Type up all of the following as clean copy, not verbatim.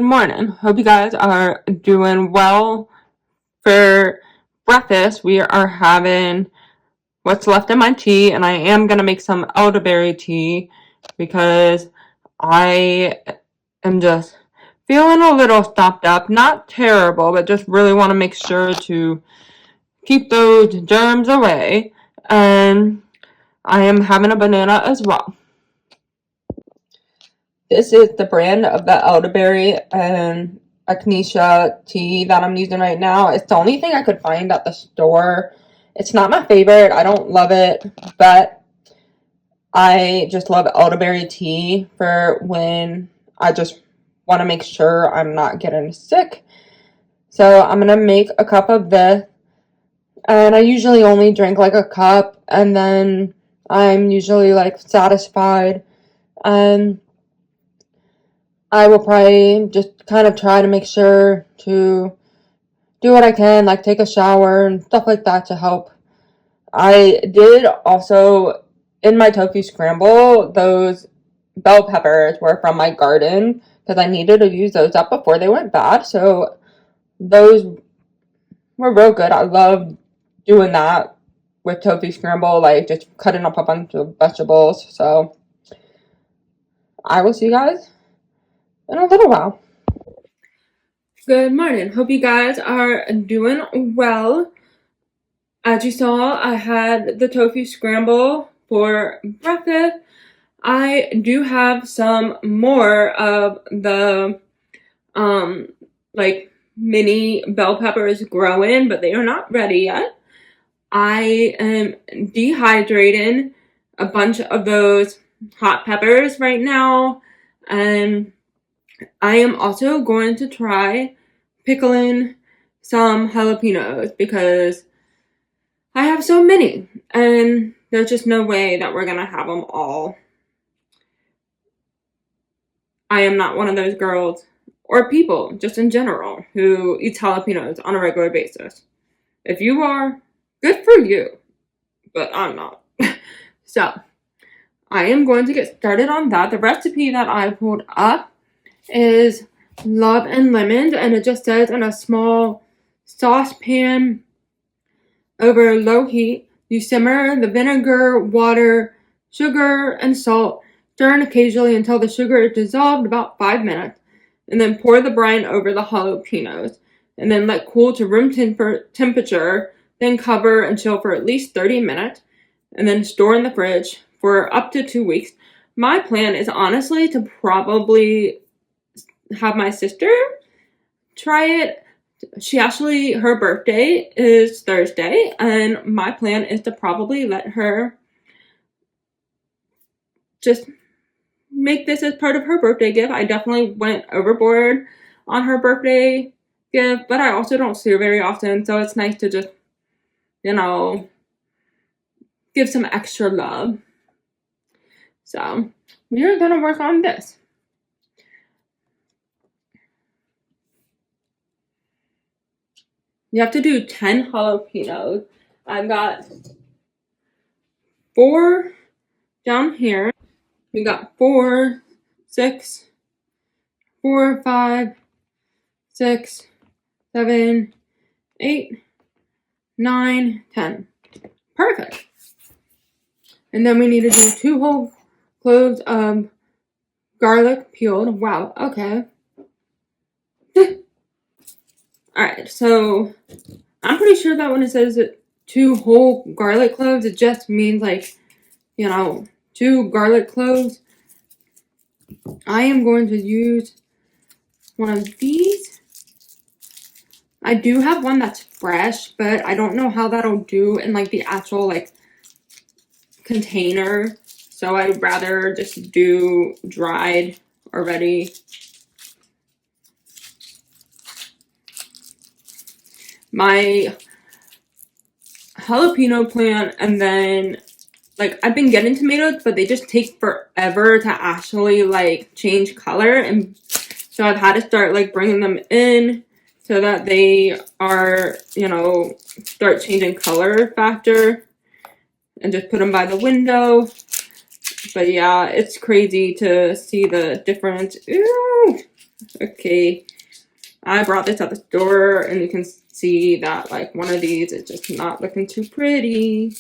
morning. Hope you guys are doing well. For breakfast, we are having what's left in my tea, and I am going to make some elderberry tea because I am just feeling a little stopped up. Not terrible, but just really want to make sure to keep those germs away. And I am having a banana as well. This is the brand of the elderberry and echinacea tea that I'm using right now. It's the only thing I could find at the store. It's not my favorite. I don't love it, but I just love elderberry tea for when I just want to make sure I'm not getting sick. So I'm going to make a cup of this, and I usually only drink like a cup, and then I'm usually like satisfied. And I will probably just kind of try to make sure to do what I can, like take a shower and stuff like that to help. I did also, in my tofu scramble, those bell peppers were from my garden because I needed to use those up before they went bad. So those were real good. I love doing that with tofu scramble, like just cutting up a bunch of vegetables. So I will see you guys in a little while. Good morning. Hope you guys are doing well. As you saw, I had the tofu scramble for breakfast. I do have some more of the like mini bell peppers growing, but they are not ready yet. I am dehydrating a bunch of those hot peppers right now, and I am also going to try pickling some jalapenos because I have so many, and there's just no way that we're going to have them all. I am not one of those girls or people, just in general, who eats jalapenos on a regular basis. If you are, good for you, but I'm not. So, I am going to get started on that. The recipe that I pulled up is love and lemons, and it just says in a small saucepan over low heat, you simmer the vinegar, water, sugar, and salt, stirring occasionally until the sugar is dissolved about 5 minutes, and then pour the brine over the jalapenos, and then let cool to room temperature, then cover and chill for at least 30 minutes, and then store in the fridge for up to 2 weeks. My plan is honestly to probably have my sister try it. Her birthday is Thursday, and my plan is to probably let her just make this as part of her birthday gift. I definitely went overboard on her birthday gift, but I also don't see her very often, so it's nice to just, give some extra love. So, we are going to work on this. You have to do 10 jalapenos. I've got 4 down here. We got 4, 6, 4, 5, 6, 7, 8, 9, 10. Perfect. And then we need to do 2 whole cloves of garlic peeled. Wow, okay. Alright, so I'm pretty sure that when it says 2 whole garlic cloves, it just means 2 garlic cloves. I am going to use one of these. I do have one that's fresh, but I don't know how that'll do in the actual container. So I'd rather just do dried already. My jalapeno plant, and then I've been getting tomatoes, but they just take forever to actually change color, and so I've had to start bringing them in so that they are start changing color faster, and just put them by the window. But yeah, it's crazy to see the difference. Ew. Okay, I brought this at the store, and you can see that like one of these is just not looking too pretty.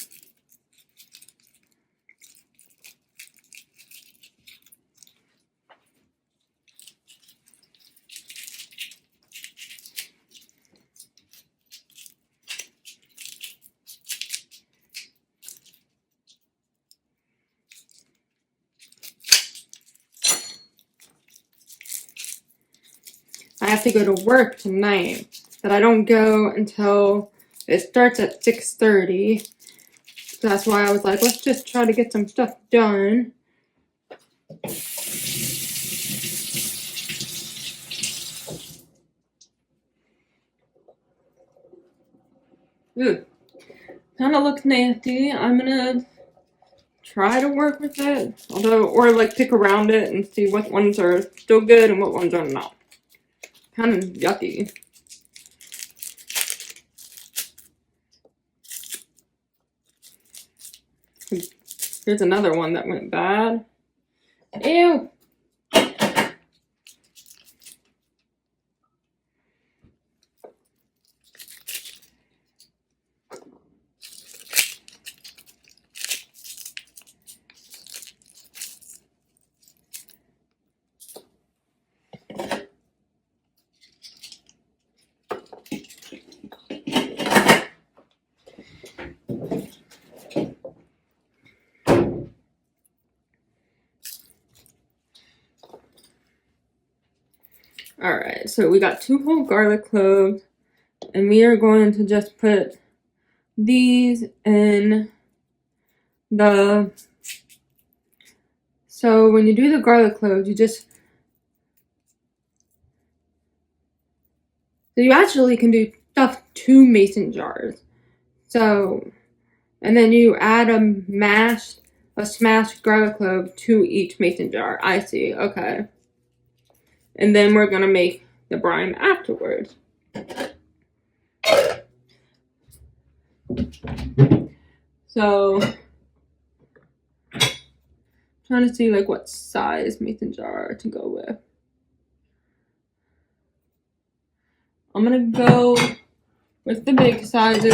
I have to go to work tonight, but I don't go until it starts at 6:30. So that's why I was like, let's just try to get some stuff done. Ooh, kind of looks nasty. I'm gonna try to work with it, or like pick around it and see what ones are still good and what ones are not. Kind of yucky. Here's another one that went bad. Ew. Alright, so we got 2 whole garlic cloves, and we are going to just put these in the... So when you do the garlic cloves, you actually can do stuff 2 mason jars. So, and then you add a smashed garlic clove to each mason jar. I see, okay. And then we're gonna make the brine afterwards. So, trying to see like what size mason jar to go with. I'm gonna go with the big sizes.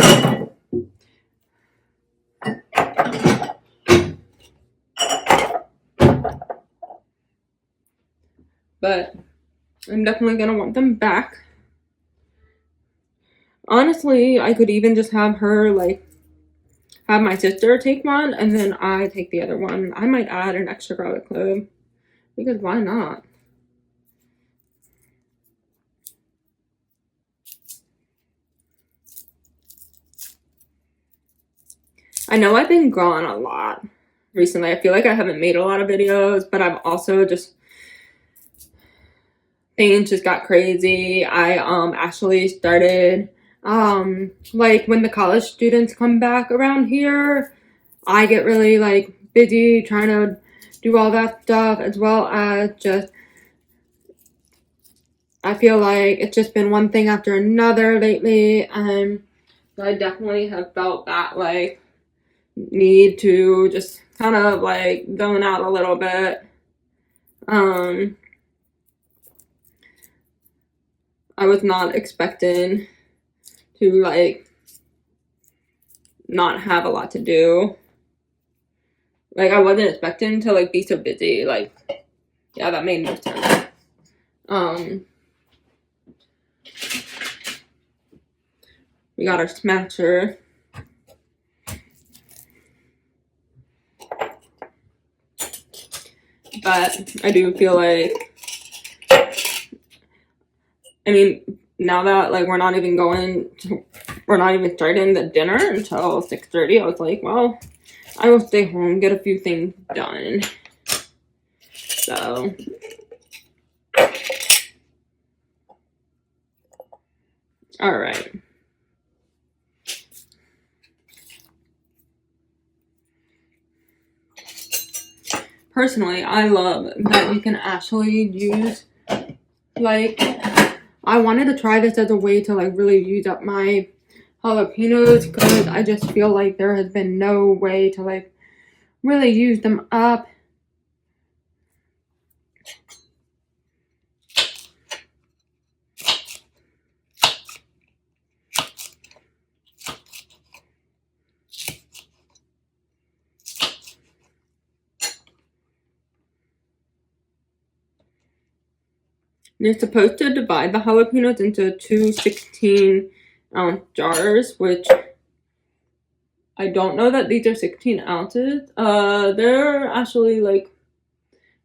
But I'm definitely gonna want them back. Honestly, I could even just have my sister take one, and then I take the other one. I might add an extra garlic clove, because why not? I know I've been gone a lot recently. I feel like I haven't made a lot of videos, but I've also just... things just got crazy. I actually started... like when the college students come back around here, I get really like busy trying to do all that stuff, as well as just... I feel like it's just been one thing after another lately, and so I definitely have felt that like need to just kind of like zone out a little bit. I was not expecting to like not have a lot to do. Like, I wasn't expecting to like be so busy. Like, yeah, that made no sense. We got our smasher. But I do feel like, I mean, now that like we're not even starting the dinner until 6:30, I was like, well, I will stay home, get a few things done. So, all right. Personally, I love that you can actually use, like, I wanted to try this as a way to like really use up my jalapenos, because I just feel like there has been no way to like really use them up. You're supposed to divide the jalapenos into two 16-ounce jars, which I don't know that these are 16 ounces. They're actually like,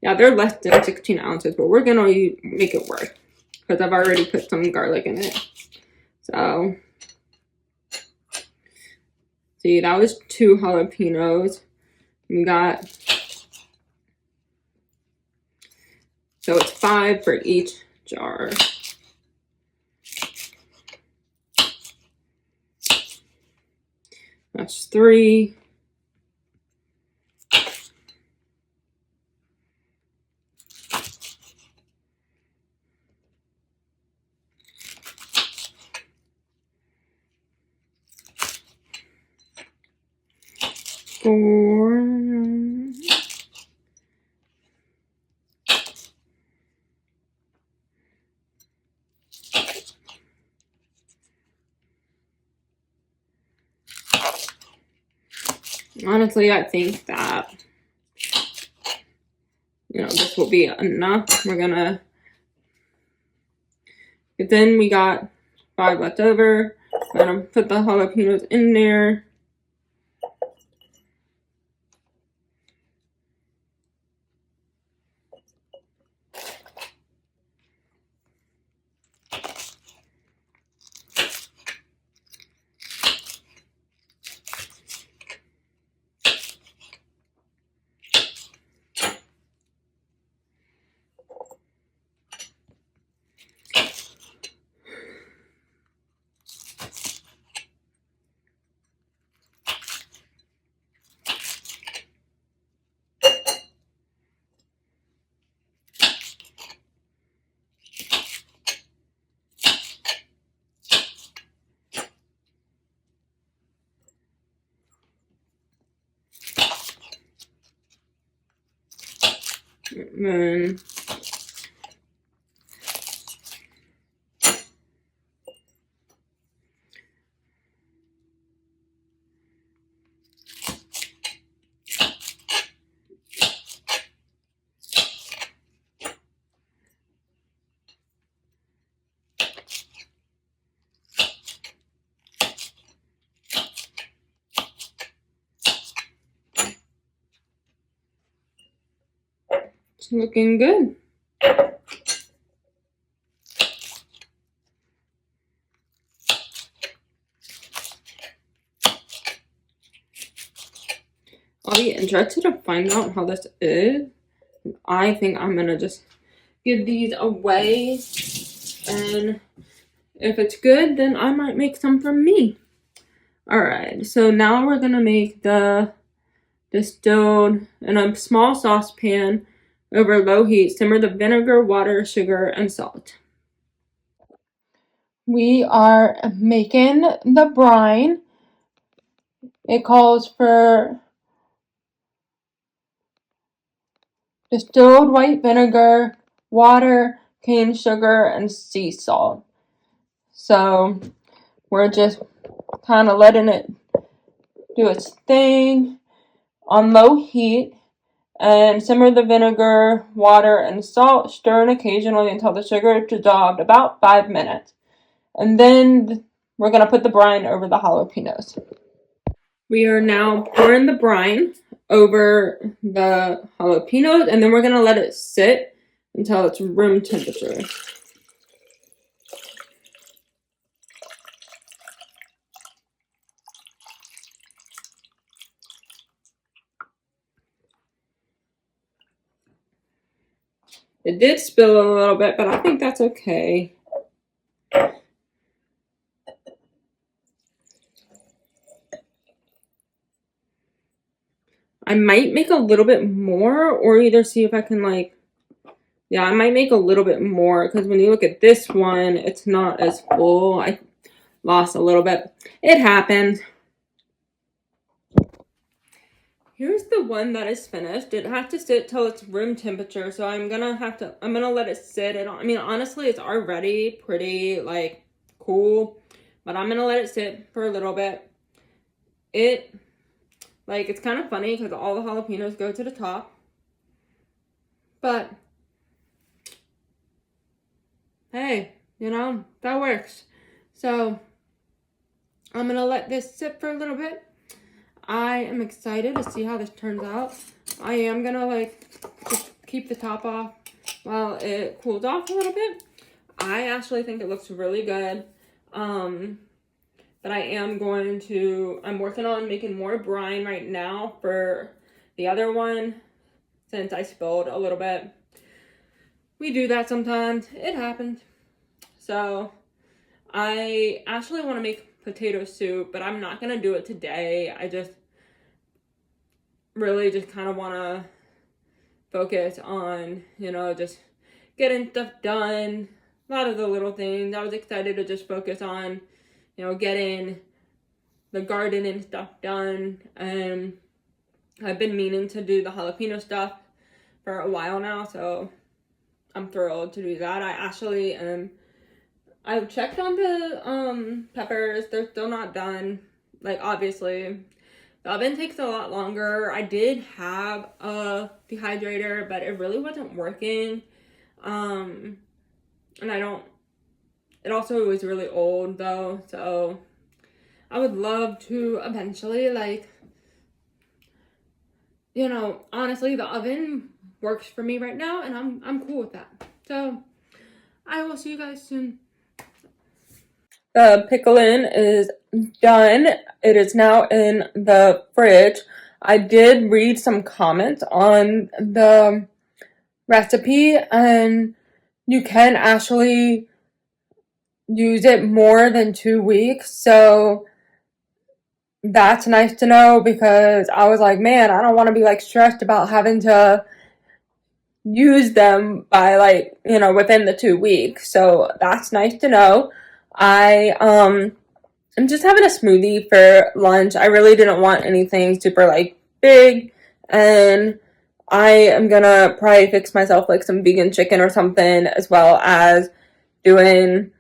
yeah, they're less than 16 ounces, but we're gonna make it work because I've already put some garlic in it. So, see, that was 2 jalapenos. We got, so it's 5 for each jar. That's 3. Four. Honestly, I think that, this will be enough. We're gonna, but then we got 5 left over. I'm gonna put the jalapenos in there. And then it's looking good. I'll be interested to find out how this is. I think I'm gonna just give these away, and if it's good, then I might make some for me. Alright, so now we're gonna make the distilled in a small saucepan over low heat. Simmer the vinegar, water, sugar, and salt. We are making the brine. It calls for distilled white vinegar, water, cane sugar, and sea salt. So we're just kind of letting it do its thing on low heat and simmer the vinegar, water, and salt, stirring occasionally until the sugar is dissolved, about 5 minutes. And then we're going to put the brine over the jalapenos. We are now pouring the brine over the jalapenos, and then we're going to let it sit until it's room temperature. It did spill a little bit, but I think that's okay. I might make a little bit more, or either see if I can I might make a little bit more, because when you look at this one, it's not as full. I lost a little bit. It happens. Here's the one that is finished. It has to sit till it's room temperature, so I'm gonna let it sit. I mean, honestly, it's already pretty cool, but I'm gonna let it sit for a little bit. It's kind of funny because all the jalapenos go to the top, but hey, you know, that works. So I'm gonna let this sit for a little bit. I am excited to see how this turns out. I am gonna like just keep the top off while it cools off a little bit. I actually think it looks really good. But I'm working on making more brine right now for the other one since I spilled a little bit. We do that sometimes. It happened. So I actually want to make potato soup, but I'm not going to do it today. I just really just kind of want to focus on, you know, just getting stuff done. A lot of the little things. I was excited to just focus on, you know, getting the garden and stuff done. And I've been meaning to do the jalapeno stuff for a while now, so I'm thrilled to do that. I actually I've checked on the peppers. They're still not done. Like, obviously the oven takes a lot longer. I did have a dehydrator, but it really wasn't working. And it also was really old though, so I would love to eventually, like, you know, honestly, the oven works for me right now, and I'm cool with that. So I will see you guys soon. The pickling is done. It is now in the fridge. I did read some comments on the recipe, and you can actually use it more than 2 weeks. So that's nice to know, because I was like, man, I don't want to be like stressed about having to use them by, like, you know, within the 2 weeks. So that's nice to know. I'm just having a smoothie for lunch. I really didn't want anything super like big, and I am gonna probably fix myself like some vegan chicken or something, as well as doing,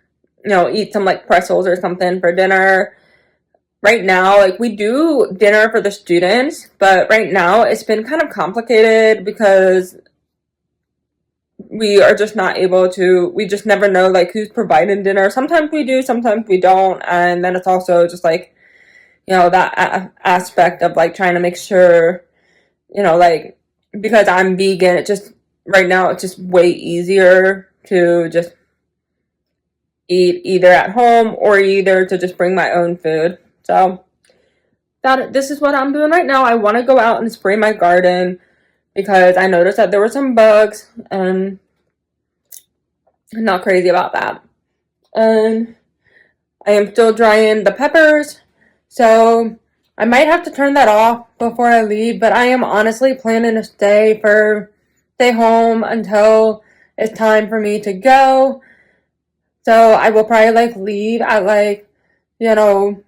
you know, eat some like pretzels or something for dinner. Right now, like, we do dinner for the students, but right now it's been kind of complicated because we are just not able to, we just never know like who's providing dinner. Sometimes we do, sometimes we don't. And then it's also just like, you know, that aspect of like trying to make sure, you know, like, because I'm vegan, it just, right now it's just way easier to just eat either at home or either to just bring my own food. So this is what I'm doing right now. I want to go out and spray my garden because I noticed that there were some bugs, and I'm not crazy about that. And I am still drying the peppers, so I might have to turn that off before I leave, but I am honestly planning to stay home until it's time for me to go. So I will probably like leave at like, you know,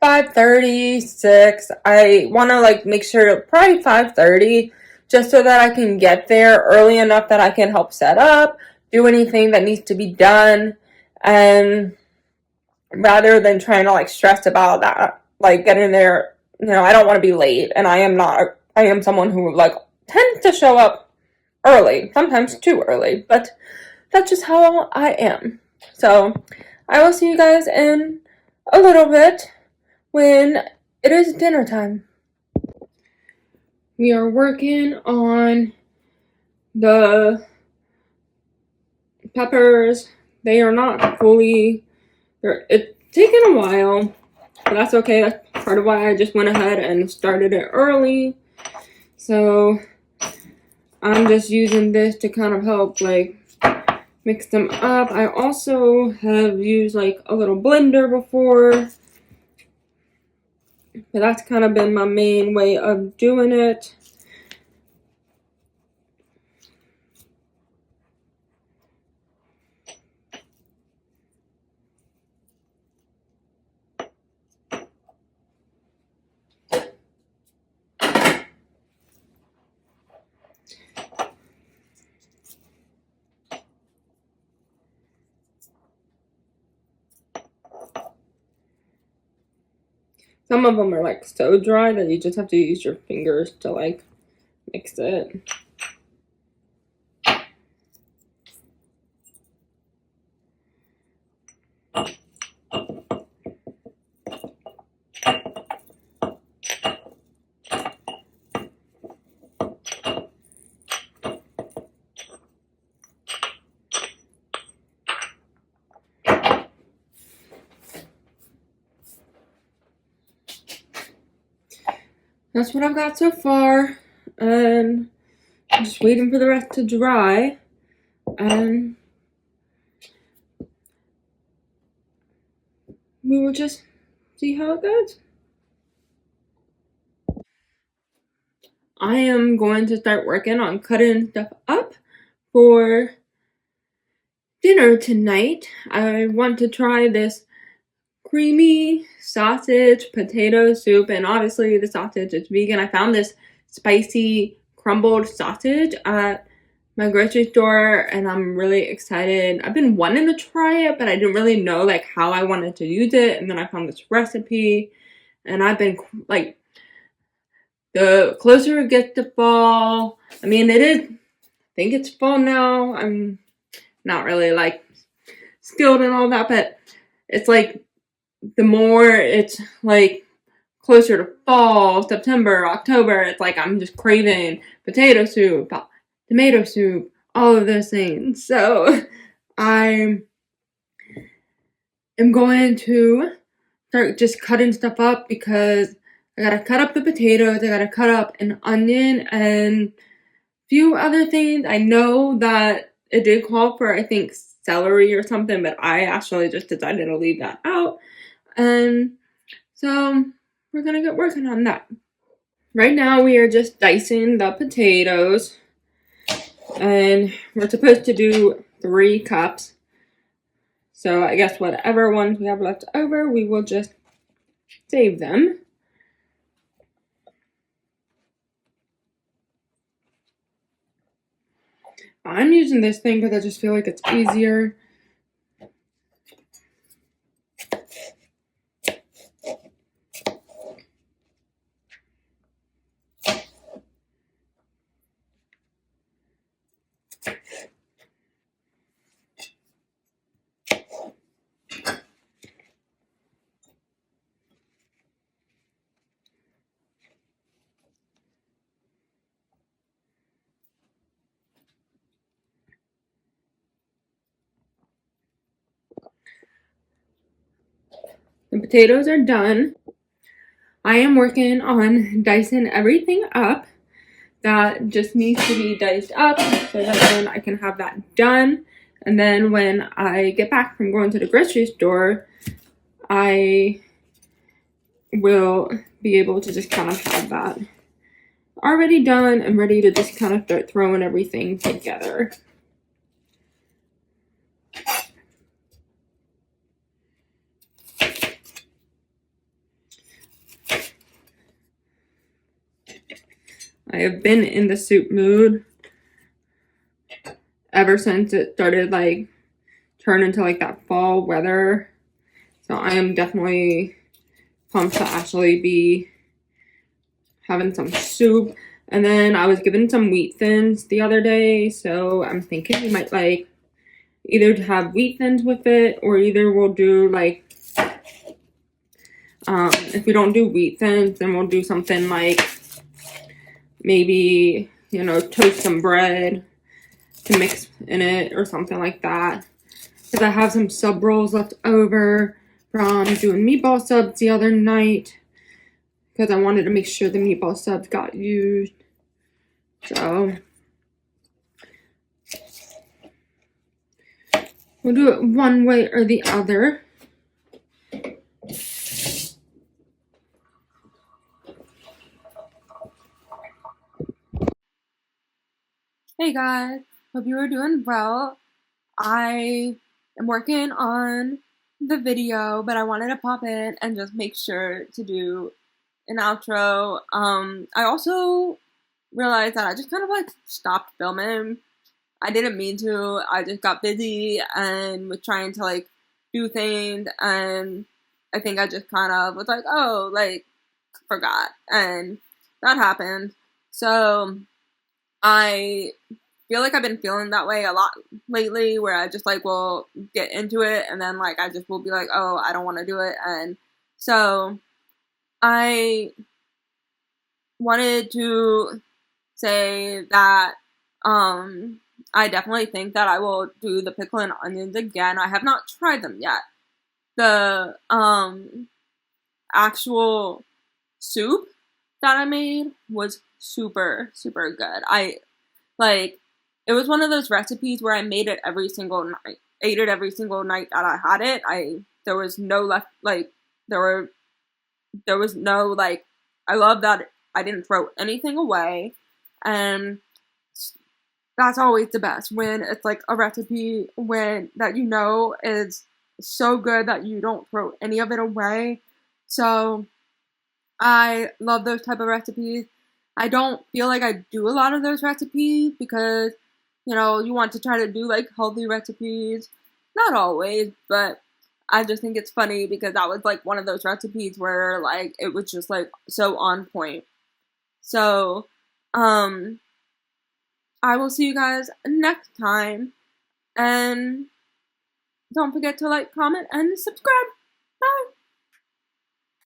5:30, 6. I want to like make sure probably 5:30, just so that I can get there early enough that I can help set up, do anything that needs to be done, and rather than trying to like stress about that, like getting there, you know, I don't want to be late, and I am someone who like tends to show up early, sometimes too early, but that's just how I am. So I will see you guys in a little bit when it is dinner time. We are working on the peppers. They are not fully, it's taken a while, but that's okay. That's part of why I just went ahead and started it early. So I'm just using this to kind of help like mix them up. I also have used like a little blender before, but that's kind of been my main way of doing it. Some of them are like so dry that you just have to use your fingers to like mix it. that's what I've got so far, and I'm just waiting for the rest to dry, and we will just see how it goes. I am going to start working on cutting stuff up for dinner tonight. I want to try this creamy sausage potato soup, and obviously the sausage is vegan. I found this spicy crumbled sausage at my grocery store, and I'm really excited. I've been wanting to try it, but I didn't really know like how I wanted to use it, and then I found this recipe, and I've been like, the closer it gets to fall, I mean it is, I think it's fall now. I'm not really like skilled and all that, but it's like the more it's like closer to fall, September, October, it's like I'm just craving potato soup, tomato soup, all of those things. So I am going to start just cutting stuff up because I gotta cut up the potatoes, I gotta cut up an onion and a few other things. I know that it did call for, I think, celery or something, but I actually just decided to leave that out. And so we're gonna get working on that. Right now we are just dicing the potatoes, and we're supposed to do 3 cups. So I guess whatever ones we have left over, we will just save them. I'm using this thing because I just feel like it's easier. The potatoes are done. I am working on dicing everything up that just needs to be diced up so that then I can have that done. And then when I get back from going to the grocery store, I will be able to just kind of have that already done and ready to just kind of start throwing everything together. I have been in the soup mood ever since it started like turn into like that fall weather. So I am definitely pumped to actually be having some soup. And then I was given some wheat thins the other day, so I'm thinking we might like either have wheat thins with it, or either we'll do like if we don't do wheat thins, then we'll do something like maybe, you know, toast some bread to mix in it or something like that. Because I have some sub rolls left over from doing meatball subs the other night, because I wanted to make sure the meatball subs got used. So we'll do it one way or the other. Hey guys, hope you are doing well. I am working on the video, but I wanted to pop in and just make sure to do an outro. I also realized that I just kind of like stopped filming. I didn't mean to. I just got busy and was trying to like do things, and I think I just kind of was like, oh, like forgot, and that happened. So I feel like I've been feeling that way a lot lately, where I just like will get into it and then like I just will be like, oh, I don't want to do it. And so I wanted to say that I definitely think that I will do the pickle and onions again. I have not tried them yet. The actual soup, that I made was super, super good. It was one of those recipes where I made it every single night, ate it every single night that I had it. There was no left, there were, there was no, I love that I didn't throw anything away. And that's always the best when it's like a recipe that is so good that you don't throw any of it away. So I love those type of recipes. I don't feel like I do a lot of those recipes because, you want to try to do like healthy recipes. Not always, but I just think it's funny because that was like one of those recipes where like it was just like so on point. So, I will see you guys next time. And don't forget to like, comment, and subscribe.